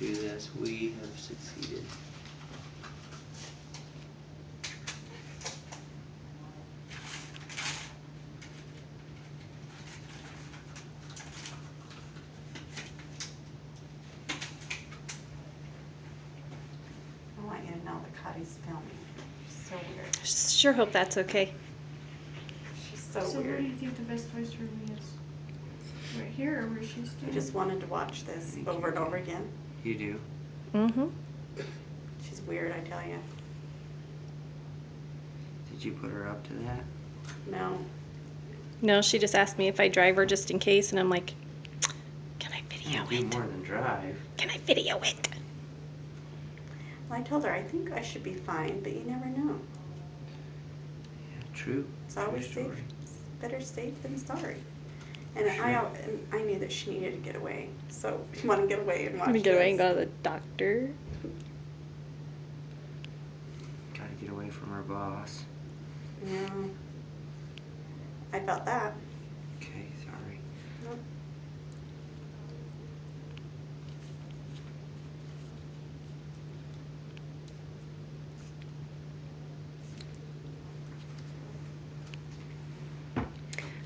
do this. We have succeeded. I want you to know that Cuddy's filming. She's so weird. Sure hope that's okay. She's so So weird. where do you think the best place for me is? Right here or where she's You standing? just wanted to watch this think over you and over do. again. You do. Mm-hmm. She's weird, I tell you. Did you put her up to that? No. No, she just asked me if I drive her just in case, and I'm like, can I Yeah, video do it? more than drive. Can I video it? Well, I told her I think I should be fine, but you never know. Yeah, true. It's True always safe. story. It's better safe than sorry. And For sure. I knew that she needed to get away. So you want to get away and I'm watch gonna get away and this. go to the doctor. Gotta get away from her boss. Yeah. I felt that. Okay, sorry. Nope.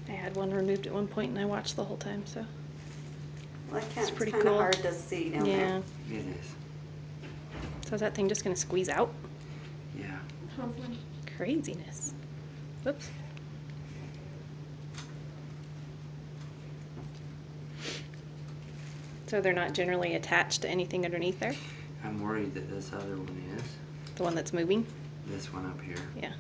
I had one removed at one point, and I watched the whole time, so Well, I can't. it's It's pretty kind of cool. hard to see down Yeah. there. It is. So is that thing just gonna squeeze out? Yeah. Hopefully. Craziness. Whoops. So they're not generally attached to anything underneath there? I'm worried that this other one is. The one that's moving? This one up here. Yeah.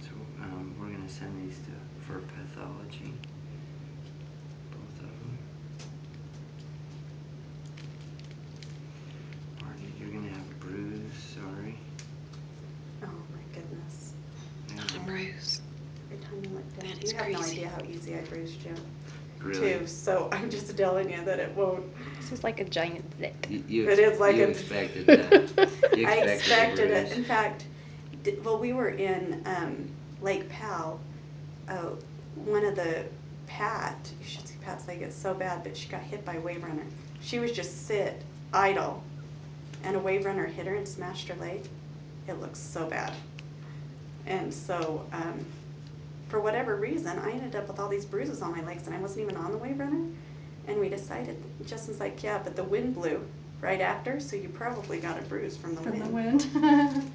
So we're gonna send these for pathology. Both of them. Marty, you're gonna have a bruise. Sorry. Oh my goodness. Yeah. A bruise. Every time you look down, That you is have no crazy. idea how easy I bruised you. Really? Too. So I'm just telling you that it won't. This is like a giant zit. It is like you a. expected that. You I expected expected the it. bruise. In fact, well, we were in Lake Powell. One of the Pat, you should see Pat's leg. It's so bad, but she got hit by a wave runner. She was just idle, and a wave runner hit her and smashed her leg. It looks so bad. And so, for whatever reason, I ended up with all these bruises on my legs, and I wasn't even on the wave runner. And we decided, Justin's like, yeah, but the wind blew right after, so you probably got a bruise from the From wind. the wind.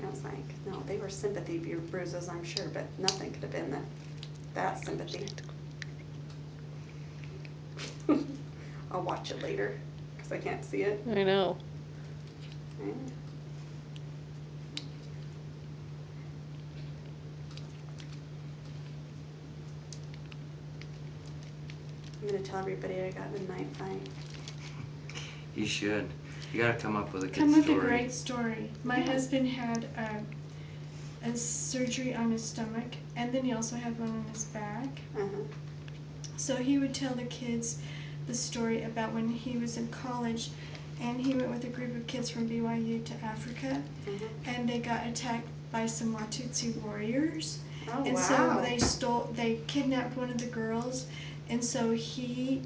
I was like, no, they were sympathy bruises, I'm sure, but nothing could have been that sympathy. I'll watch it later because I can't see it. I know. Yeah. I'm gonna tell everybody I got in a knife fight. You should. You gotta come up with a good Come with story. a great story. My Yeah. husband had a surgery on his stomach, and then he also had one on his back. Uh-huh. So he would tell the kids the story about when he was in college, and he went with a group of kids from BYU to Africa, Uh-huh. and they got attacked by some Watutsi warriors. Oh, And wow. so they kidnapped one of the girls, and so he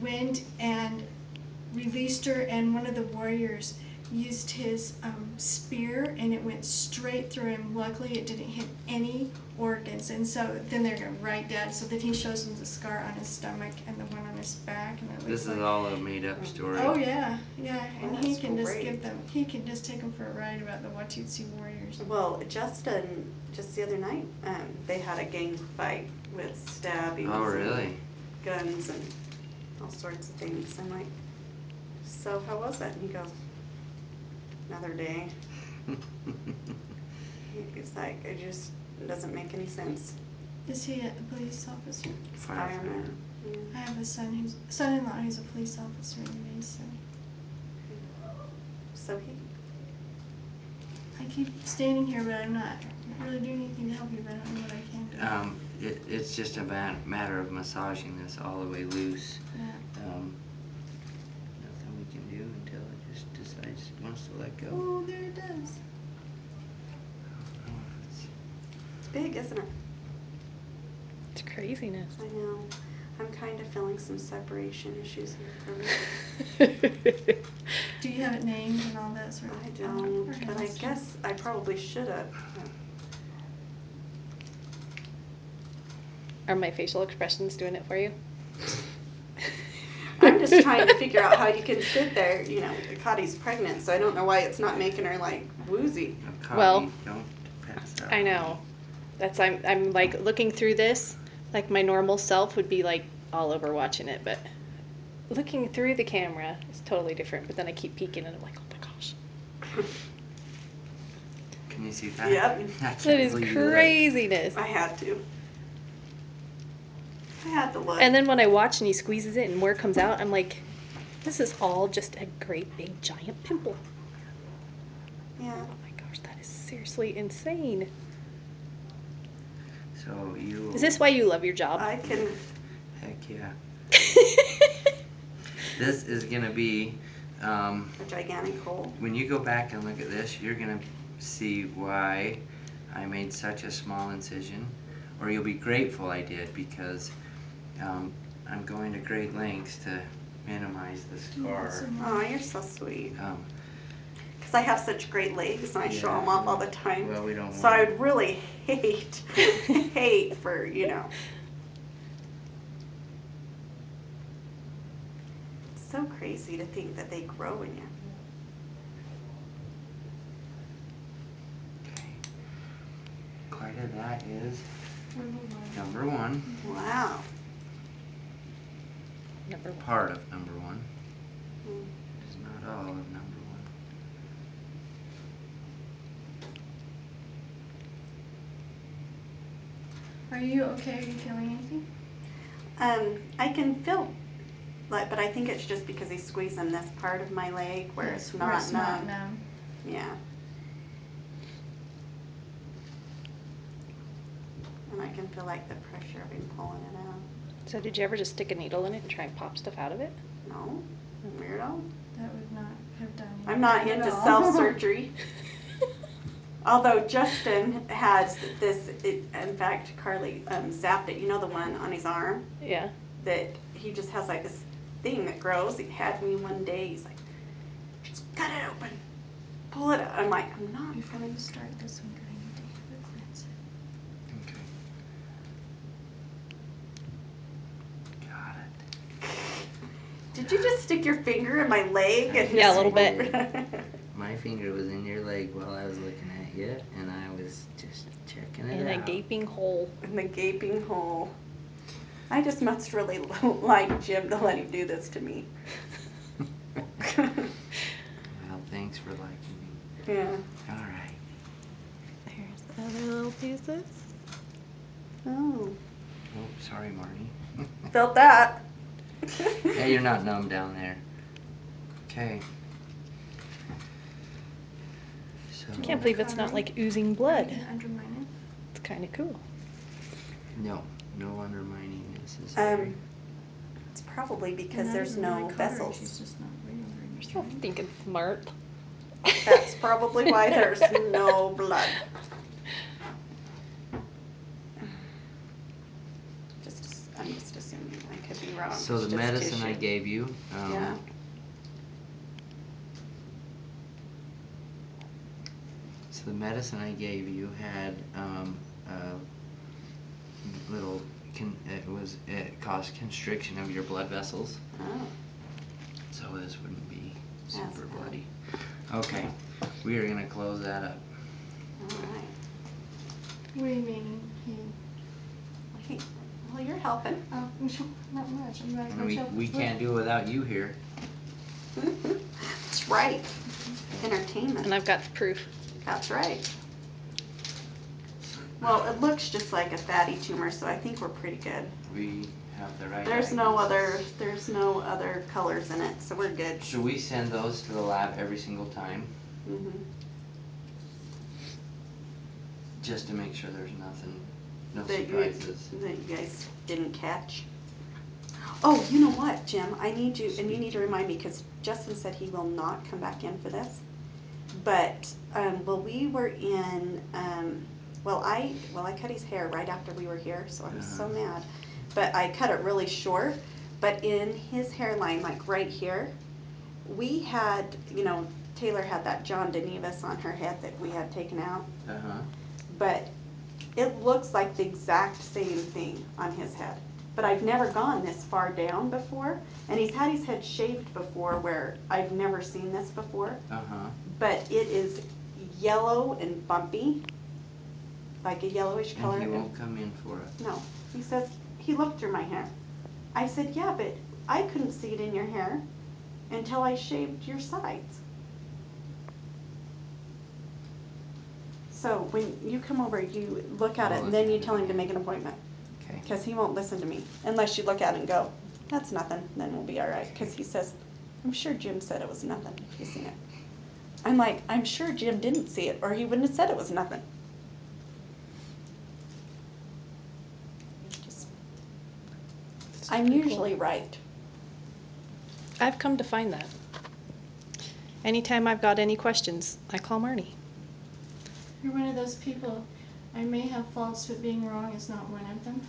went and released her, and one of the warriors used his spear, and it went straight through him. Luckily, it didn't hit any organs, and so then they're right dead. So then he shows them the scar on his stomach and the one on his back, and it looks This is like. all a made-up story. Oh yeah, yeah, and Well, he that's can just great. he can just take them for a ride about the Watutsi warriors. Well, Justin, just the other night, they had a gang fight with stabbings Oh, and really? guns and all sorts of things. I'm like, so how was it? And he goes, another day. He's like, it just doesn't make any sense. Is he a police officer? Fireman. Yeah. I have a son-in-law who's a police officer in Mason. So I keep standing here, but I'm not really doing anything to help you, but I don't know what I can do. it's just a matter of massaging this all the way loose. Yeah. Nothing we can do until it just decides it wants to let go. Oh, there it does. I don't know if it's... It's big, isn't it? It's craziness. I know. I'm kind of feeling some separation issues here for me. Do you have it named and all that sort of I stuff? don't, but I guess I probably should have. Are my facial expressions doing it for you? I'm just trying to figure out how you can sit there, you know, Cotty's pregnant, so I don't know why it's not making her like woozy. Cotty, Well, don't pass out. I know. That's I'm like looking through this, like my normal self would be like all over watching it, but looking through the camera is totally different. But then I keep peeking and I'm like, oh my gosh, Can you see that? Yep. I can't that is believe you looked. craziness. I had to. I had to look. And then when I watch and he squeezes it and more comes out, I'm like, this is all just a great big giant pimple. Yeah. Oh my gosh, that is seriously insane. So you... Is this why you love your job? I can. Heck yeah. This is going to be... A gigantic hole. when you go back and look at this, you're going to see why I made such a small incision. Or you'll be grateful I did, because I'm going to great lengths to minimize the scar. Oh, you're so sweet. Um, Because I have such great legs and I show Yeah, them off all well- the time. well, we don't So want- I'd really hate for, you know. It's so crazy to think that they grow in you. okay. Quite a that is Number number one. Wow. Number one. Part of number one. Mm. It's not all of number one. Are you okay? Are you feeling anything? I can feel, like, but I think it's just because he's squeezing this part of my leg where Yes, it's not numb. numb. Yeah. And I can feel like the pressure of him pulling it out. So did you ever just stick a needle in it and try and pop stuff out of it? No, weirdo. That would not have done I'm not anything at into all. self-surgery. Although Justin has this, in fact, Carly zapped it. You know the one on his arm Yeah. that he just has like this thing that grows. He had me one day. He's like, just cut it open, pull it out. I'm like, I'm not Before gonna. you start this one, I need to have it cleanse it. Okay. Got it. Did you just stick your finger in my leg? And Yeah, a little just- bit. My finger was in your leg while I was looking at you, and I was just checking it In a out. gaping hole. In the gaping hole. I just must really like Jim to let him do this to me. Well, thanks for liking me. Yeah. All right. There's the other little pieces. Oh. Oh, sorry, Marty. Felt that. Yeah, you're not numb down there. Okay. So, I can't believe it's not like oozing blood. You can undermine It's kind of cool. no undermining necessary. It's probably it. because Not there's even no really colored, vessels. She's just not breathing very much. So Right? thinking smart. That's probably why there's no blood. I'm just assuming. I could be wrong. So It's the just medicine I tissue. gave you, Yeah. so the medicine I gave you had a little, it caused constriction of your blood vessels. Oh. So this wouldn't be That's super bad. bloody. Okay, we are gonna close that up. All right. What do you mean? He, Well, you're helping. not much. I'm not And much help we with can't do it without you here. That's right. Entertainment. And I've got the proof. That's right. Well, it looks just like a fatty tumor, so I think we're pretty good. We have the right There's diagnosis. no other colors in it, so we're good. Should we send those to the lab every single time, Mhm. just to make sure there's nothing No that surprises. you guys didn't catch. Oh, you know what, Jim? I need you, and you need to remind me because Justin said he will not come back in for this. But well, we were in. I cut his hair right after we were here, so I was so mad. But I cut it really short. But in his hairline, like right here, we had, Taylor had that John Denevus on her head that we had taken out. But it looks like the exact same thing on his head. But I've never gone this far down before, and he's had his head shaved before where I've never seen this before. But it is yellow and bumpy, like a yellowish color. And he won't come in for it. No, he says, he looked through my hair. I said, yeah, but I couldn't see it in your hair until I shaved your sides. So when you come over, you look at it and then you tell him to make an appointment. Okay. Because he won't listen to me unless you look at it and go, that's nothing, then we'll be all right. Because he says, I'm sure Jim said it was nothing if you seen it. I'm like, I'm sure Jim didn't see it or he wouldn't have said it was nothing. I'm usually right. I've come to find that. Anytime I've got any questions, I call Marnie. You're one of those people, I may have faults, but being wrong is not one of them.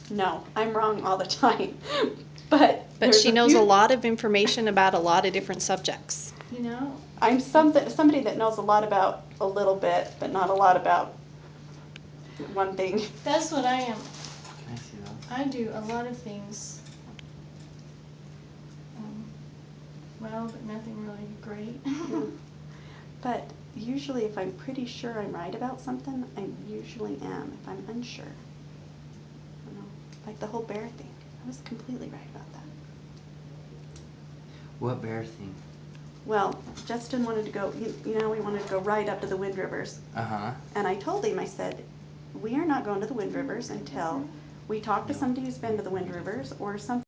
No, I'm wrong all the time. But she knows a lot of information about a lot of different subjects. You know? I'm somebody that knows a lot about a little bit, but not a lot about one thing. That's what I am. Can I see those? I do a lot of things. Well, but nothing really great. But usually if I'm pretty sure I'm right about something, I usually am. If I'm unsure, like the whole bear thing, I was completely right about that. What bear thing? Well, Justin wanted to go, we wanted to go right up to the Wind Rivers. And I told him, I said, we are not going to the Wind Rivers until we talk to somebody who's been to the Wind Rivers or something.